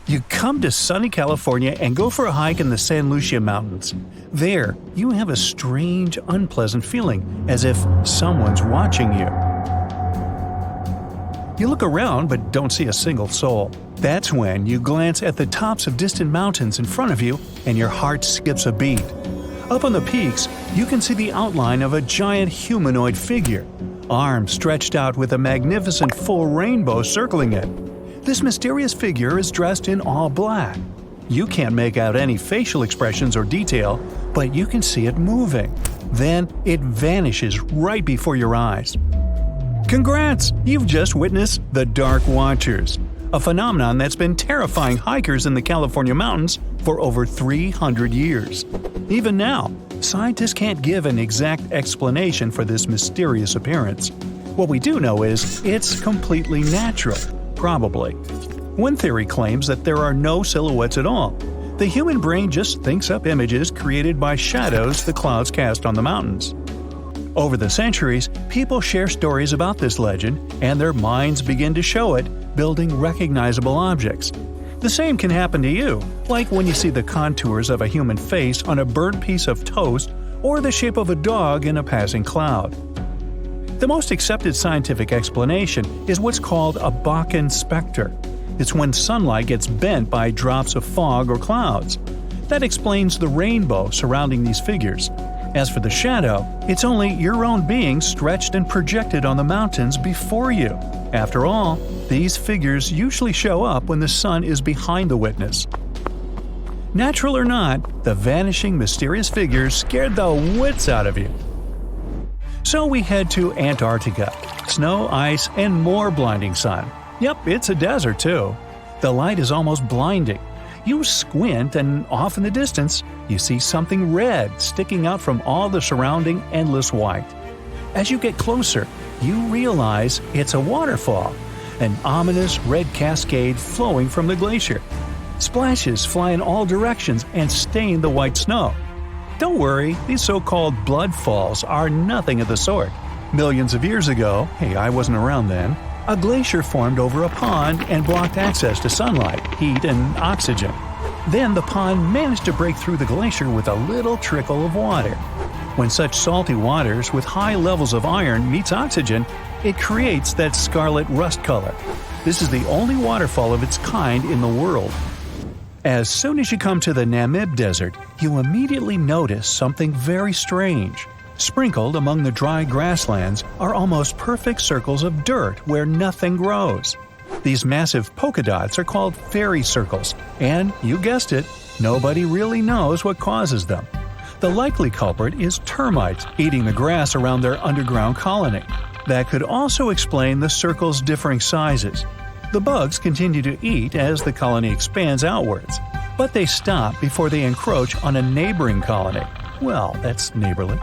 You come to sunny California and go for a hike in the San Lucia Mountains. There, you have a strange, unpleasant feeling, as if someone's watching you. You look around but don't see a single soul. That's when you glance at the tops of distant mountains in front of you and your heart skips a beat. Up on the peaks, you can see the outline of a giant humanoid figure, arms stretched out with a magnificent full rainbow circling it. This mysterious figure is dressed in all black. You can't make out any facial expressions or detail, but you can see it moving. Then it vanishes right before your eyes. Congrats! You've just witnessed the Dark Watchers, a phenomenon that's been terrifying hikers in the California mountains for over 300 years. Even now, scientists can't give an exact explanation for this mysterious appearance. What we do know is it's completely natural, probably. One theory claims that there are no silhouettes at all. The human brain just thinks up images created by shadows the clouds cast on the mountains. Over the centuries, people share stories about this legend, and their minds begin to show it, building recognizable objects. The same can happen to you, like when you see the contours of a human face on a burnt piece of toast or the shape of a dog in a passing cloud. The most accepted scientific explanation is what's called a Bakken specter. It's when sunlight gets bent by drops of fog or clouds. That explains the rainbow surrounding these figures. As for the shadow, it's only your own being stretched and projected on the mountains before you. After all, these figures usually show up when the sun is behind the witness. Natural or not, the vanishing mysterious figures scared the wits out of you. So we head to Antarctica. Snow, ice, and more blinding sun. Yep, it's a desert too. The light is almost blinding. You squint and off in the distance, you see something red sticking out from all the surrounding endless white. As you get closer, you realize it's a waterfall, an ominous red cascade flowing from the glacier. Splashes fly in all directions and stain the white snow. Don't worry, these so-called blood falls are nothing of the sort. Millions of years ago, hey, I wasn't around then, a glacier formed over a pond and blocked access to sunlight, heat, and oxygen. Then the pond managed to break through the glacier with a little trickle of water. When such salty waters with high levels of iron meets oxygen, it creates that scarlet rust color. This is the only waterfall of its kind in the world. As soon as you come to the Namib Desert, you immediately notice something very strange. Sprinkled among the dry grasslands are almost perfect circles of dirt where nothing grows. These massive polka dots are called fairy circles, and, you guessed it, nobody really knows what causes them. The likely culprit is termites eating the grass around their underground colony. That could also explain the circles' differing sizes. The bugs continue to eat as the colony expands outwards, but they stop before they encroach on a neighboring colony. Well, that's neighborly.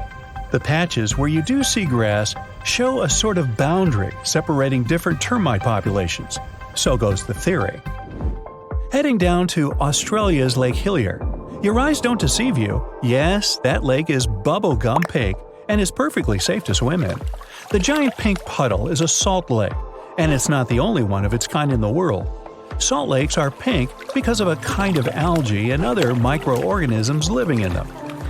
The patches where you do see grass show a sort of boundary separating different termite populations. So goes the theory. Heading down to Australia's Lake Hillier. Your eyes don't deceive you. Yes, that lake is bubblegum pink and is perfectly safe to swim in. The giant pink puddle is a salt lake, and it's not the only one of its kind in the world. Salt lakes are pink because of a kind of algae and other microorganisms living in them.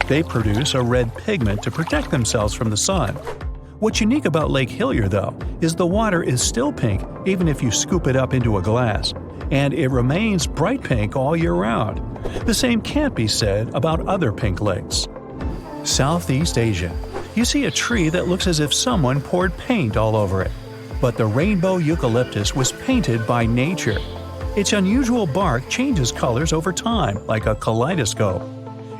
They produce a red pigment to protect themselves from the sun. What's unique about Lake Hillier, though, is the water is still pink even if you scoop it up into a glass, and it remains bright pink all year round. The same can't be said about other pink lakes. Southeast Asia. You see a tree that looks as if someone poured paint all over it. But the rainbow eucalyptus was painted by nature. Its unusual bark changes colors over time, like a kaleidoscope.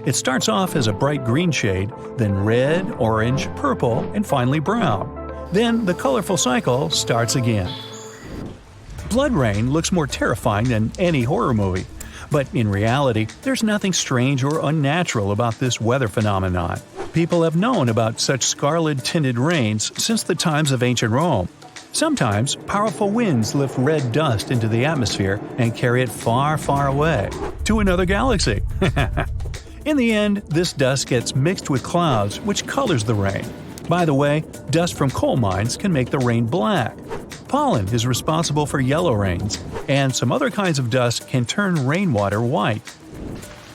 It starts off as a bright green shade, then red, orange, purple, and finally brown. Then the colorful cycle starts again. Blood rain looks more terrifying than any horror movie, but in reality, there's nothing strange or unnatural about this weather phenomenon. People have known about such scarlet-tinted rains since the times of ancient Rome. Sometimes, powerful winds lift red dust into the atmosphere and carry it far, far away, to another galaxy. In the end, this dust gets mixed with clouds, which colors the rain. By the way, dust from coal mines can make the rain black. Pollen is responsible for yellow rains, and some other kinds of dust can turn rainwater white.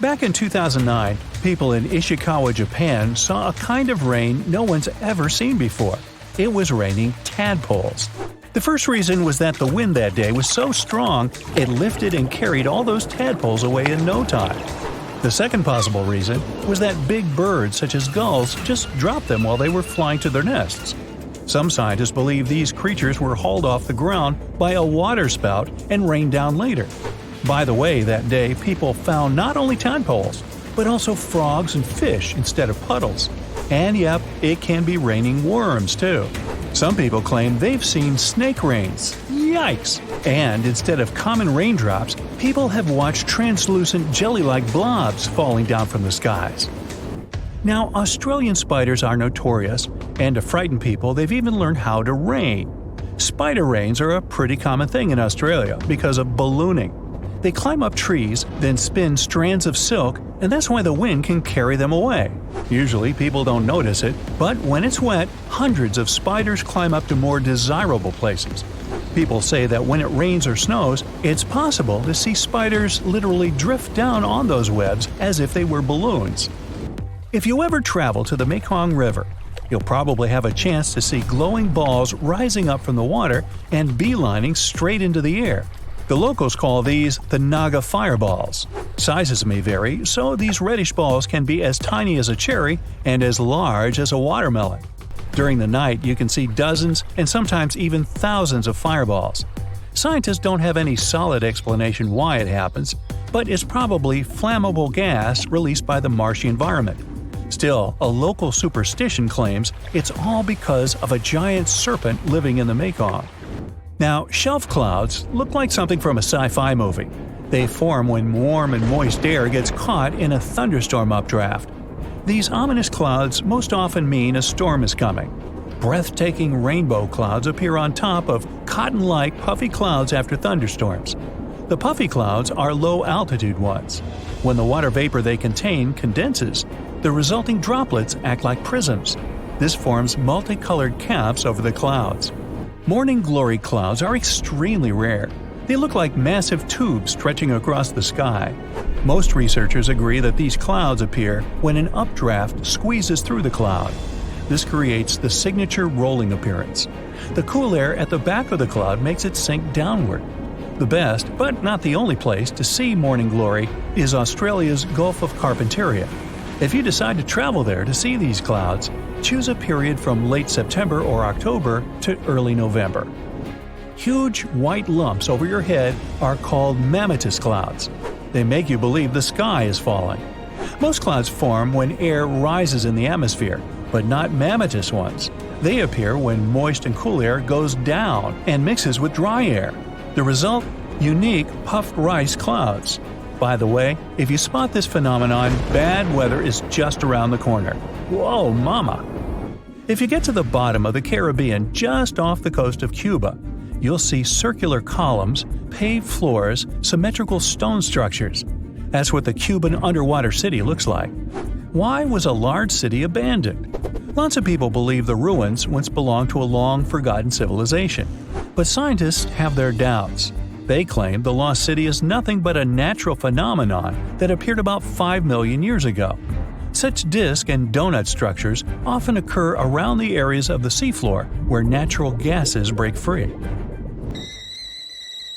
Back in 2009, people in Ishikawa, Japan saw a kind of rain no one's ever seen before. It was raining tadpoles. The first reason was that the wind that day was so strong it lifted and carried all those tadpoles away in no time. The second possible reason was that big birds such as gulls just dropped them while they were flying to their nests. Some scientists believe these creatures were hauled off the ground by a waterspout and rained down later. By the way, that day people found not only tadpoles, but also frogs and fish instead of puddles. And yep, it can be raining worms too. Some people claim they've seen snake rains. Yikes! And instead of common raindrops, people have watched translucent jelly-like blobs falling down from the skies. Now, Australian spiders are notorious, and to frighten people, they've even learned how to rain. Spider rains are a pretty common thing in Australia because of ballooning. They climb up trees, then spin strands of silk, and that's why the wind can carry them away. Usually people don't notice it, but when it's wet, hundreds of spiders climb up to more desirable places. People say that when it rains or snows, it's possible to see spiders literally drift down on those webs as if they were balloons. If you ever travel to the Mekong River, you'll probably have a chance to see glowing balls rising up from the water and beelining straight into the air. The locals call these the Naga Fireballs. Sizes may vary, so these reddish balls can be as tiny as a cherry and as large as a watermelon. During the night, you can see dozens and sometimes even thousands of fireballs. Scientists don't have any solid explanation why it happens, but it's probably flammable gas released by the marshy environment. Still, a local superstition claims it's all because of a giant serpent living in the Mekong. Now, shelf clouds look like something from a sci-fi movie. They form when warm and moist air gets caught in a thunderstorm updraft. These ominous clouds most often mean a storm is coming. Breathtaking rainbow clouds appear on top of cotton-like puffy clouds after thunderstorms. The puffy clouds are low-altitude ones. When the water vapor they contain condenses, the resulting droplets act like prisms. This forms multicolored caps over the clouds. Morning glory clouds are extremely rare. They look like massive tubes stretching across the sky. Most researchers agree that these clouds appear when an updraft squeezes through the cloud. This creates the signature rolling appearance. The cool air at the back of the cloud makes it sink downward. The best, but not the only place to see morning glory is Australia's Gulf of Carpentaria. If you decide to travel there to see these clouds, choose a period from late September or October to early November. Huge white lumps over your head are called mammoth clouds. They make you believe the sky is falling. Most clouds form when air rises in the atmosphere, but not mammoth ones. They appear when moist and cool air goes down and mixes with dry air. The result? Unique puffed rice clouds. By the way, if you spot this phenomenon, bad weather is just around the corner. Whoa, mama! If you get to the bottom of the Caribbean just off the coast of Cuba, you'll see circular columns, paved floors, symmetrical stone structures. That's what the Cuban underwater city looks like. Why was a large city abandoned? Lots of people believe the ruins once belonged to a long-forgotten civilization. But scientists have their doubts. They claim the lost city is nothing but a natural phenomenon that appeared about 5 million years ago. Such disc and donut structures often occur around the areas of the seafloor where natural gases break free.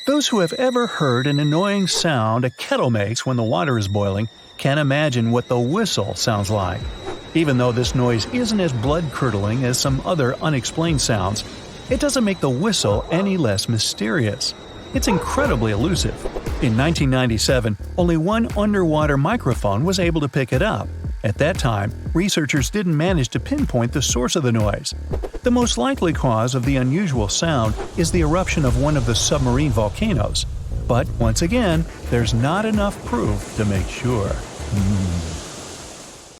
Those who have ever heard an annoying sound a kettle makes when the water is boiling can imagine what the whistle sounds like. Even though this noise isn't as blood-curdling as some other unexplained sounds, it doesn't make the whistle any less mysterious. It's incredibly elusive. In 1997, only one underwater microphone was able to pick it up. At that time, researchers didn't manage to pinpoint the source of the noise. The most likely cause of the unusual sound is the eruption of one of the submarine volcanoes. But once again, there's not enough proof to make sure.